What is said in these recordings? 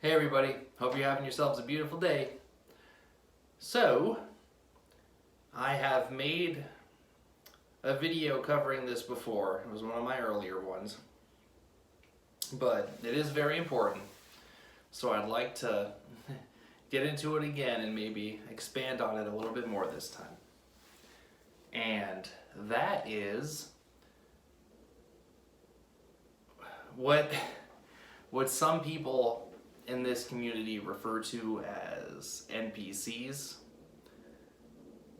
Hey everybody, hope you're having yourselves a beautiful day. So, I have made a video covering this before. It was one of my earlier ones. But it is very important. So I'd like to get into it again and maybe expand on it a little bit more this time. And that is what some people in this community refer to as NPCs,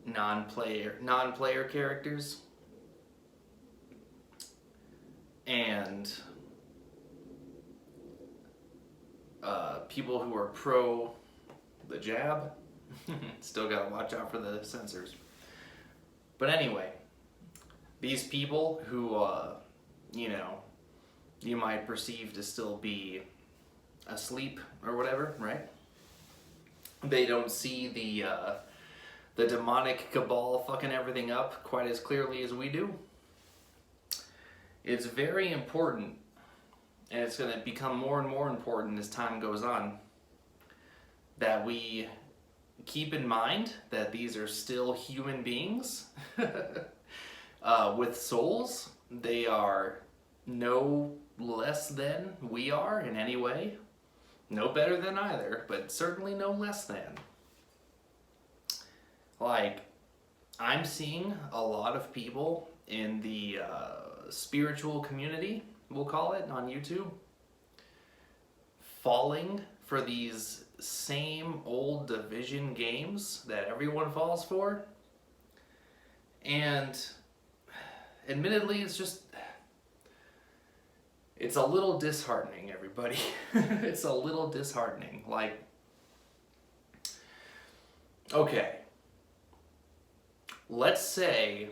non-player characters, and people who are pro the jab. Still gotta watch out for the censors. But anyway, these people who you might perceive to still be asleep or whatever, right? They don't see the demonic cabal fucking everything up quite as clearly as we do. It's very important, and it's going to become more and more important as time goes on, that we keep in mind that these are still human beings with souls. They are no less than we are in any way. No better than either, but certainly no less than. Like, I'm seeing a lot of people in the spiritual community, we'll call it, on YouTube, falling for these same old division games that everyone falls for. And admittedly, it's a little disheartening, everybody. It's a little disheartening. Like, okay, let's say,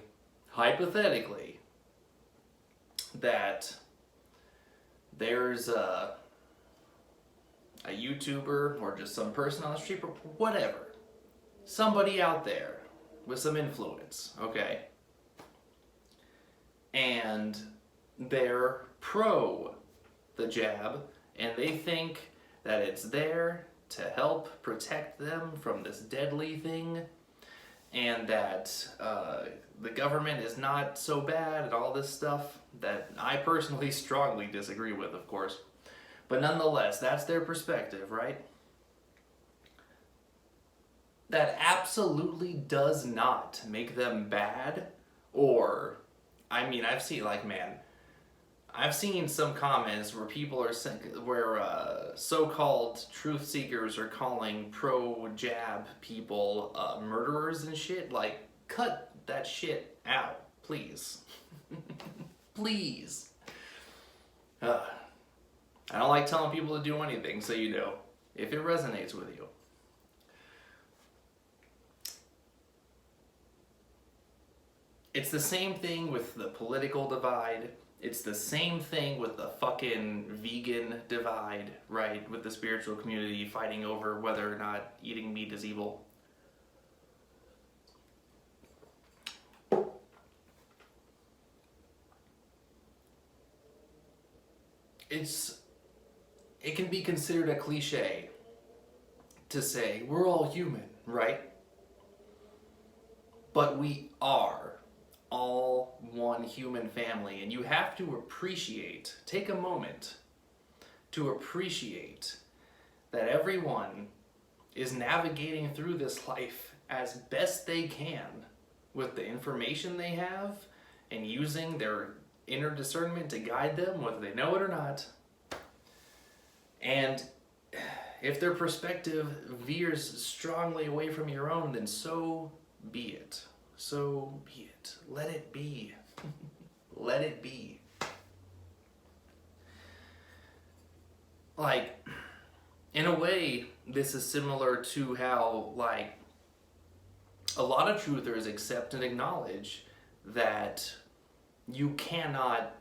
hypothetically, that there's a YouTuber or just some person on the street or whatever, somebody out there with some influence, okay, and they're pro the jab, and they think that it's there to help protect them from this deadly thing, and that the government is not so bad and all this stuff that I personally strongly disagree with, of course. But nonetheless, that's their perspective, right? That absolutely does not make them bad, or, I mean, I've seen some comments where people are so-called truth seekers are calling pro-jab people murderers and shit. Like, cut that shit out, please. Please. I don't like telling people to do anything, so you know, if it resonates with you. It's the same thing with the political divide. It's the same thing with the fucking vegan divide, right? With the spiritual community fighting over whether or not eating meat is evil. It can be considered a cliche to say we're all human, right? But we are all one human family, and you have to take a moment to appreciate that everyone is navigating through this life as best they can with the information they have and using their inner discernment to guide them, whether they know it or not. And if their perspective veers strongly away from your own, then so be it. So be it. Let it be. Let it be. Like, in a way, this is similar to how, like, a lot of truthers accept and acknowledge that you cannot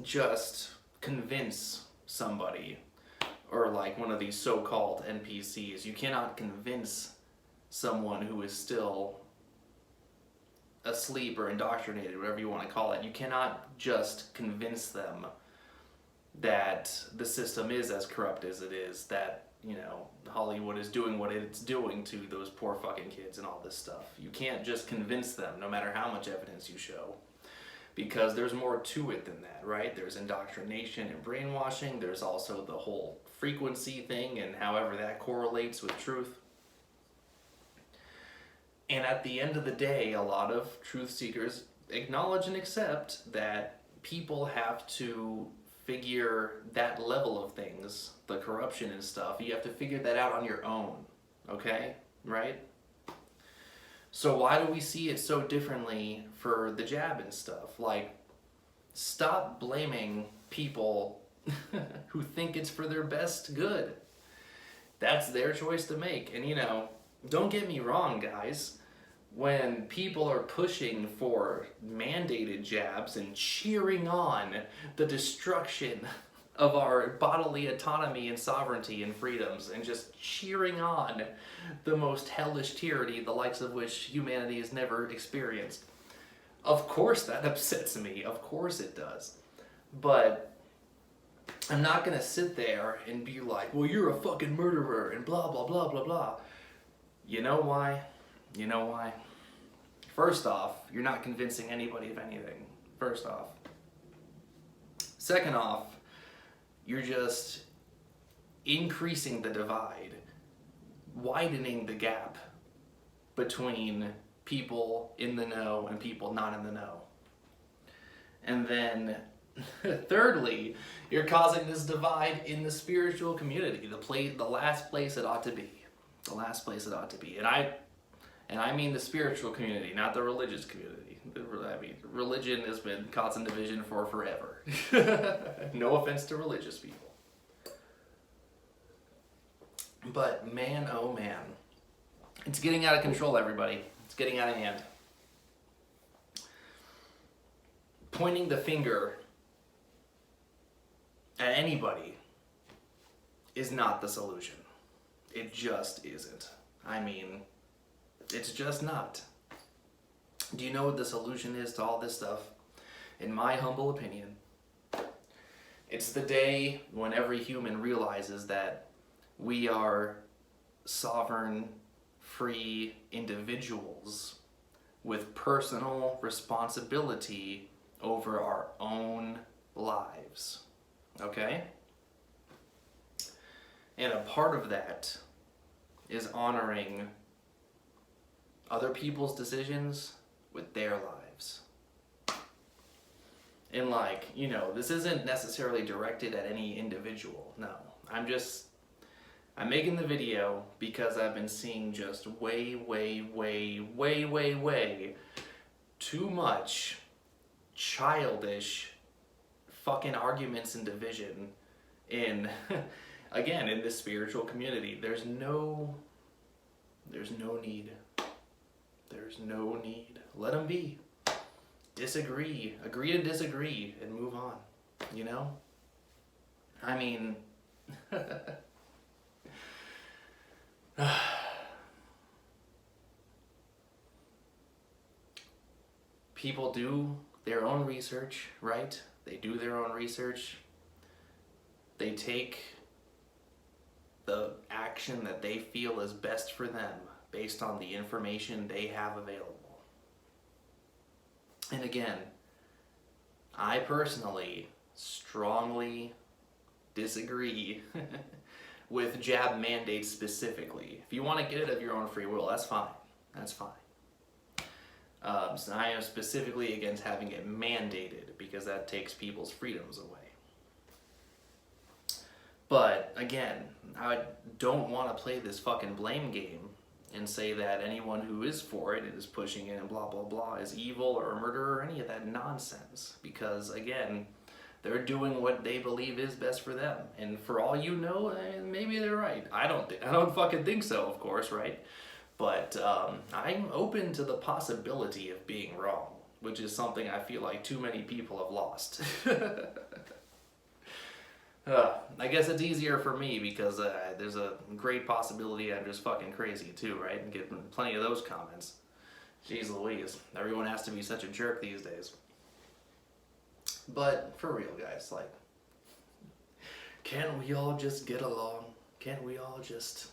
just convince somebody, or like one of these so-called NPCs, you cannot convince someone who is still asleep or indoctrinated, whatever you want to call it. You cannot just convince them that the system is as corrupt as it is, that, you know, Hollywood is doing what it's doing to those poor fucking kids and all this stuff. You can't just convince them, no matter how much evidence you show, because there's more to it than that, right? There's indoctrination and brainwashing. There's also the whole frequency thing and however that correlates with truth. And at the end of the day, a lot of truth seekers acknowledge and accept that people have to figure that level of things, the corruption and stuff, you have to figure that out on your own, okay? Right? So why do we see it so differently for the jab and stuff? Like, stop blaming people who think it's for their best good. That's their choice to make. And, you know, don't get me wrong, guys. When people are pushing for mandated jabs and cheering on the destruction of our bodily autonomy and sovereignty and freedoms, and just cheering on the most hellish tyranny, the likes of which humanity has never experienced, of course that upsets me. Of course it does. But I'm not gonna sit there and be like, well, you're a fucking murderer and blah, blah, blah, blah, blah. You know why? You know why? First off, you're not convincing anybody of anything. First off. Second off, you're just increasing the divide, widening the gap between people in the know and people not in the know. And then, thirdly, you're causing this divide in the spiritual community, the last place it ought to be. The last place it ought to be. And I mean the spiritual community, not the religious community. I mean, religion has been causing division for forever. No offense to religious people. But man, oh man. It's getting out of control, everybody. It's getting out of hand. Pointing the finger at anybody is not the solution. It just isn't. I mean, it's just not. Do you know what the solution is to all this stuff? In my humble opinion, it's the day when every human realizes that we are sovereign, free individuals with personal responsibility over our own lives. Okay? And a part of that is honoring other people's decisions with their lives. And like, you know, this isn't necessarily directed at any individual. No, I'm making the video because I've been seeing just way too much childish fucking arguments and division in, again, in this spiritual community. There's no need. There's no need. Let them be. Disagree. Agree to disagree and move on. You know? I mean, people do their own research, right? They do their own research. They take the action that they feel is best for them based on the information they have available. And again, I personally strongly disagree with jab mandates specifically. If you want to get it of your own free will, that's fine. That's fine. So I am specifically against having it mandated because that takes people's freedoms away. But again, I don't want to play this fucking blame game and say that anyone who is for it and is pushing it and blah blah blah is evil or a murderer or any of that nonsense, because again, they're doing what they believe is best for them, and for all you know, maybe they're right. I don't fucking think so, of course, right? But I'm open to the possibility of being wrong, which is something I feel like too many people have lost. I guess it's easier for me because there's a great possibility I'm just fucking crazy too, right? And getting plenty of those comments. Jeez Louise, everyone has to be such a jerk these days. But for real, guys, like, Can't we all just get along? Can't we all just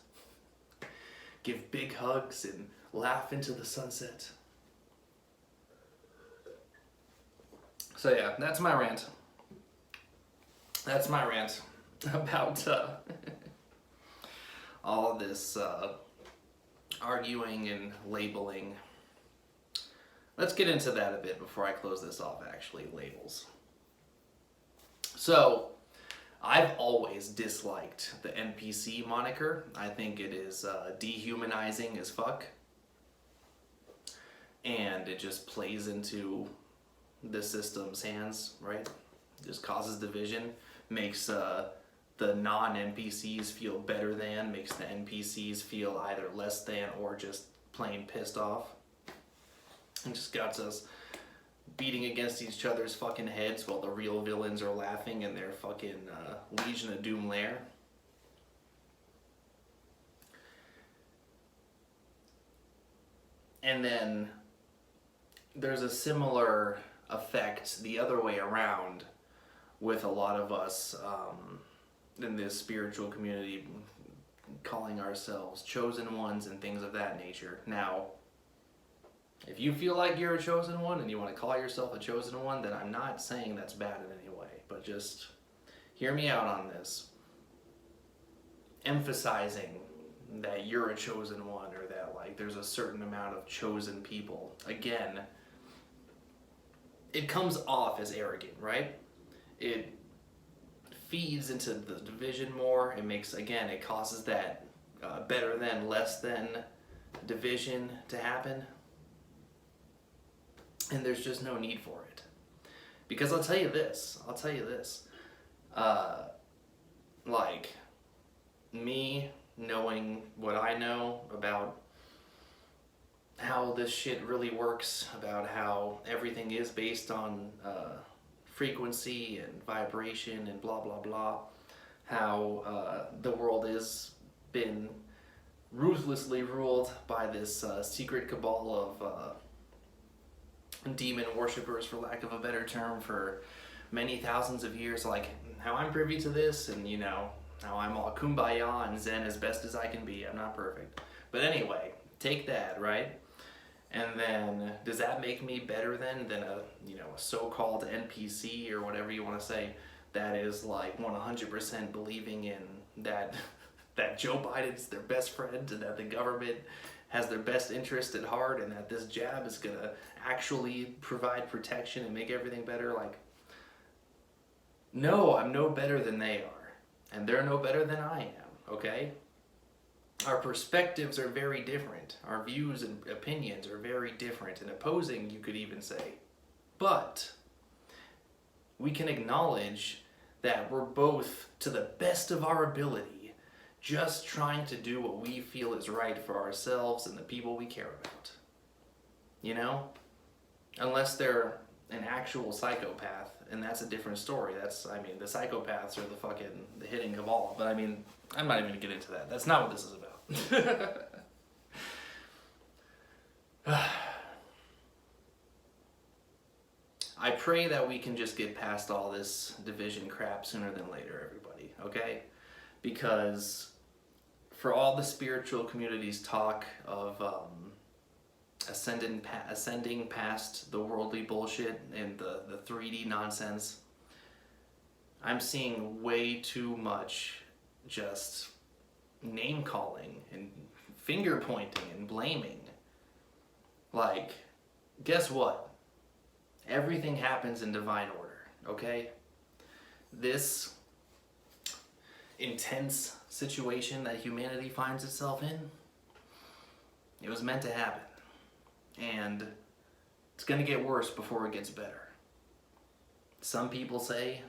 give big hugs and laugh into the sunset? So yeah, that's my rant. That's my rant about all of this arguing and labeling. Let's get into that a bit before I close this off, actually, labels. So, I've always disliked the NPC moniker. I think it is dehumanizing as fuck. And it just plays into the system's hands, right? Just causes division, makes the non-NPCs feel better than, makes the NPCs feel either less than or just plain pissed off. And just got us beating against each other's fucking heads while the real villains are laughing in their fucking Legion of Doom lair. And then there's a similar effect the other way around with a lot of us in this spiritual community calling ourselves chosen ones and things of that nature. Now, if you feel like you're a chosen one and you want to call yourself a chosen one, then I'm not saying that's bad in any way, but just hear me out on this. Emphasizing that you're a chosen one or that like there's a certain amount of chosen people, again, it comes off as arrogant, right? It feeds into the division more. It makes, again, it causes that better than, less than division to happen. And there's just no need for it. Because I'll tell you this, like, me knowing what I know about how this shit really works, about how everything is based on frequency and vibration and blah blah blah, how the world has been ruthlessly ruled by this secret cabal of demon worshippers, for lack of a better term, for many thousands of years. Like, how I'm privy to this, and you know, how I'm all kumbaya and zen as best as I can be. I'm not perfect, but anyway, take that, right? And then, does that make me better than a, you know, a so-called NPC or whatever you want to say that is like 100% believing in that Joe Biden's their best friend and that the government has their best interest at heart and that this jab is gonna actually provide protection and make everything better? Like, no, I'm no better than they are, and they're no better than I am, okay? Our perspectives are very different. Our views and opinions are very different and opposing, you could even say. But we can acknowledge that we're both, to the best of our ability, just trying to do what we feel is right for ourselves and the people we care about. You know? Unless they're an actual psychopath, and that's a different story. That's, I mean, the psychopaths are the hitting cabal. But I mean, I'm not even gonna get into that. That's not what this is about. I pray that we can just get past all this division crap sooner than later, everybody, okay? Because for all the spiritual community's talk of ascending past the worldly bullshit and the 3D nonsense, I'm seeing way too much just name calling and finger pointing and blaming. Like, guess what? Everything happens in divine order, okay? This intense situation that humanity finds itself in, it was meant to happen. And it's gonna get worse before it gets better. Some people say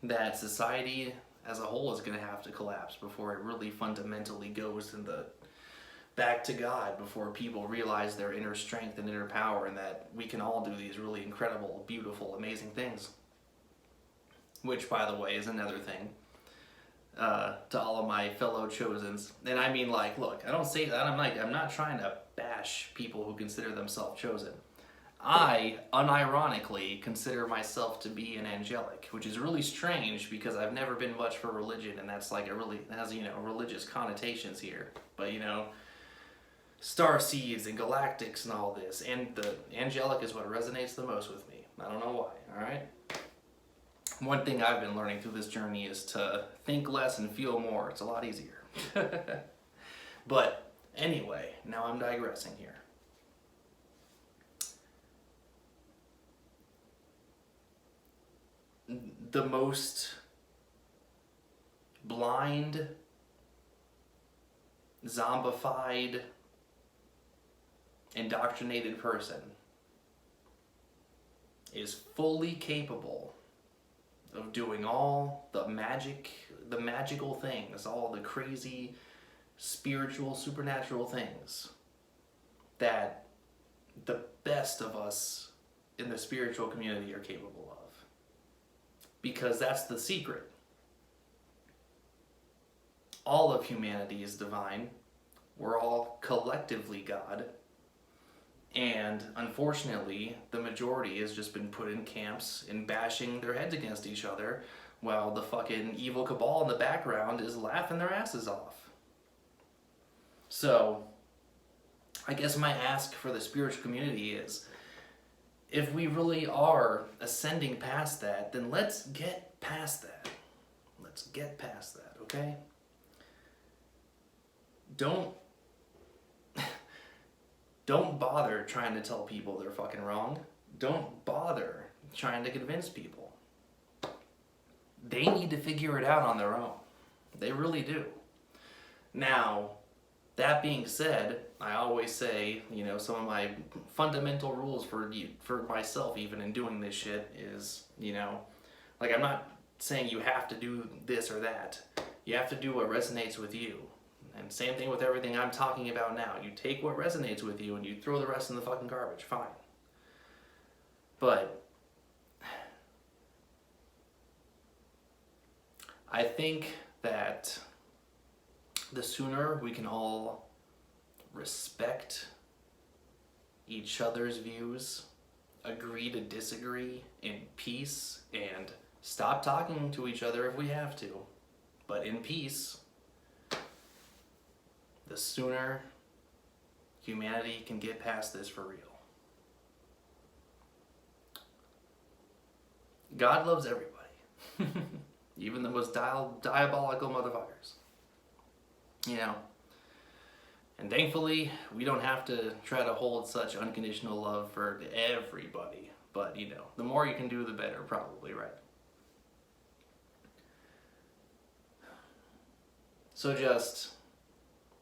that society as a whole is gonna have to collapse before it really fundamentally goes back to God, before people realize their inner strength and inner power and that we can all do these really incredible, beautiful, amazing things. Which, by the way, is another thing to all of my fellow chosens. And I mean, like, look, I don't say that, I'm not trying to bash people who consider themselves chosen. I unironically consider myself to be an angelic, which is really strange because I've never been much for religion, and that's like it has, you know, religious connotations here. But, you know, star seeds and galactics and all this, and the angelic is what resonates the most with me. I don't know why, alright? One thing I've been learning through this journey is to think less and feel more. It's a lot easier. But anyway, now I'm digressing here. The most blind, zombified, indoctrinated person is fully capable of doing all the magical things, all the crazy, spiritual, supernatural things that the best of us in the spiritual community are capable of. Because that's the secret. All of humanity is divine. We're all collectively God. And unfortunately, the majority has just been put in camps and bashing their heads against each other while the fucking evil cabal in the background is laughing their asses off. So, I guess my ask for the spiritual community is, if we really are ascending past that, then let's get past that. Let's get past that, okay? Don't bother trying to tell people they're fucking wrong. Don't bother trying to convince people. They need to figure it out on their own. They really do. Now, that being said, I always say, you know, some of my fundamental rules for myself, even in doing this shit, is, you know, like, I'm not saying you have to do this or that. You have to do what resonates with you. And same thing with everything I'm talking about now. You take what resonates with you and you throw the rest in the fucking garbage. Fine. But I think that the sooner we can all respect each other's views, agree to disagree in peace, and stop talking to each other if we have to, but in peace, the sooner humanity can get past this for real. God loves everybody. Even the most diabolical motherfuckers. You know? And thankfully, we don't have to try to hold such unconditional love for everybody. But, you know, the more you can do, the better, probably, right? So just,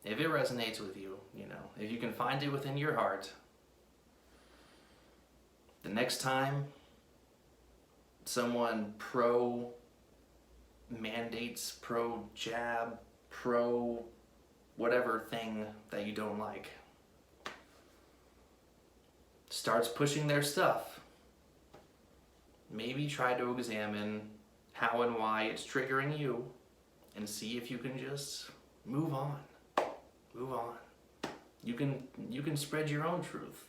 if it resonates with you, you know, if you can find it within your heart, the next time someone pro-mandates, pro-jab, pro-whatever thing that you don't like starts pushing their stuff, maybe try to examine how and why it's triggering you and see if you can just move on. Move on. You can spread your own truth.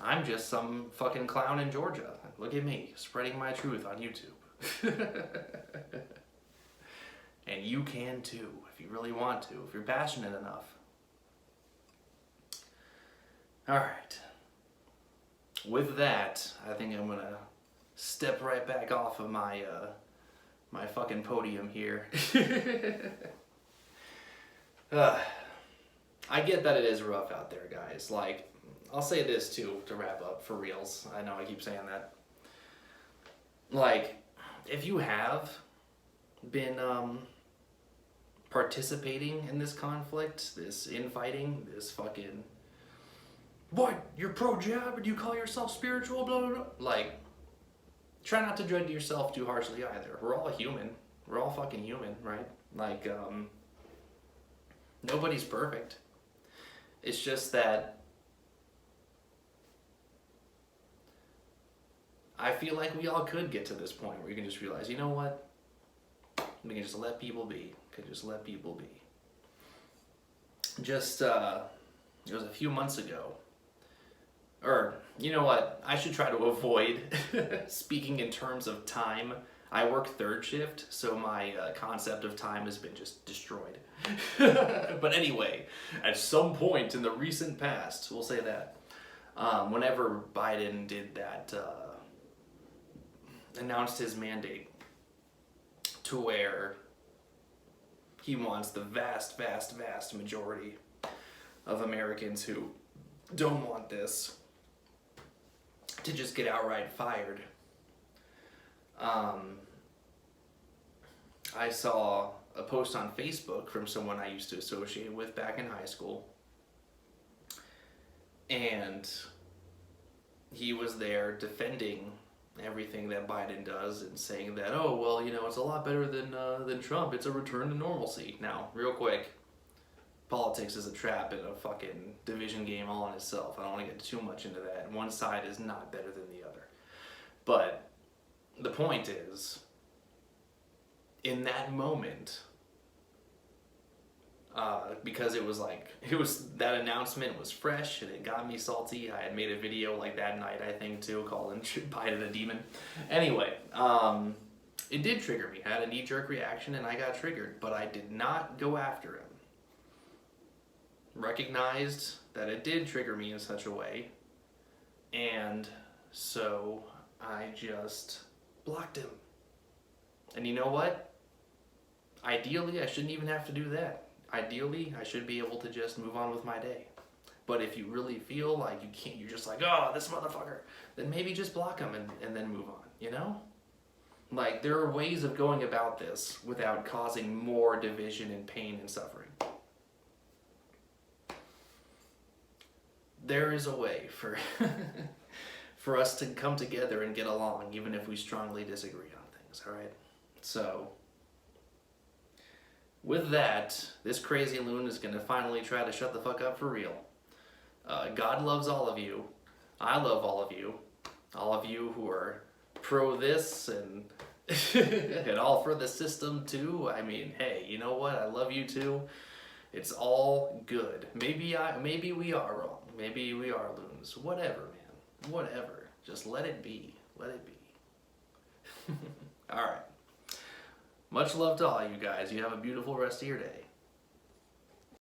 I'm just some fucking clown in Georgia. Look at me, spreading my truth on YouTube. And you can too, if you really want to, if you're passionate enough. Alright. With that, I think I'm gonna step right back off of my my fucking podium here. I get that it is rough out there, guys. Like, I'll say this too, to wrap up, for reals. I know I keep saying that. Like, if you have been participating in this conflict, this infighting, this fucking, what, you're pro-jab and you call yourself spiritual, blah, blah, blah. Like, try not to judge yourself too harshly either. We're all human. We're all fucking human, right? Like, nobody's perfect. It's just that I feel like we all could get to this point where you can just realize, you know what? We can just let people be. Could just let people be. Just, it was a few months ago. Or, you know what? I should try to avoid speaking in terms of time. I work third shift, so my concept of time has been just destroyed. But anyway, at some point in the recent past, we'll say that, whenever Biden did that, announced his mandate to where he wants the vast, vast, vast majority of Americans who don't want this to just get outright fired. I saw a post on Facebook from someone I used to associate with back in high school, and he was there defending everything that Biden does and saying that, oh, well, you know, it's a lot better than Trump. It's a return to normalcy. Now, real quick, politics is a trap and a fucking division game all in itself. I don't want to get too much into that. One side is not better than the other. But the point is, in that moment, because that announcement was fresh and it got me salty. I had made a video like that night, I think, too, calling Biden a demon. Anyway, it did trigger me. I had a knee-jerk reaction and I got triggered, but I did not go after him. Recognized that it did trigger me in such a way, and so I just blocked him. And you know what? Ideally, I shouldn't even have to do that. Ideally, I should be able to just move on with my day. But if you really feel like you can't, you're just like, oh, this motherfucker, then maybe just block him and then move on, you know? Like, there are ways of going about this without causing more division and pain and suffering. There is a way for for us to come together and get along, even if we strongly disagree on things, all right? So, with that, this crazy loon is going to finally try to shut the fuck up for real. God loves all of you. I love all of you who are pro this and and all for the system too. I mean, hey, you know what? I love you too. It's all good. Maybe we are wrong. Maybe we are loons. Whatever, man. Whatever. Just let it be. Let it be. All right. Much love to all you guys. You have a beautiful rest of your day.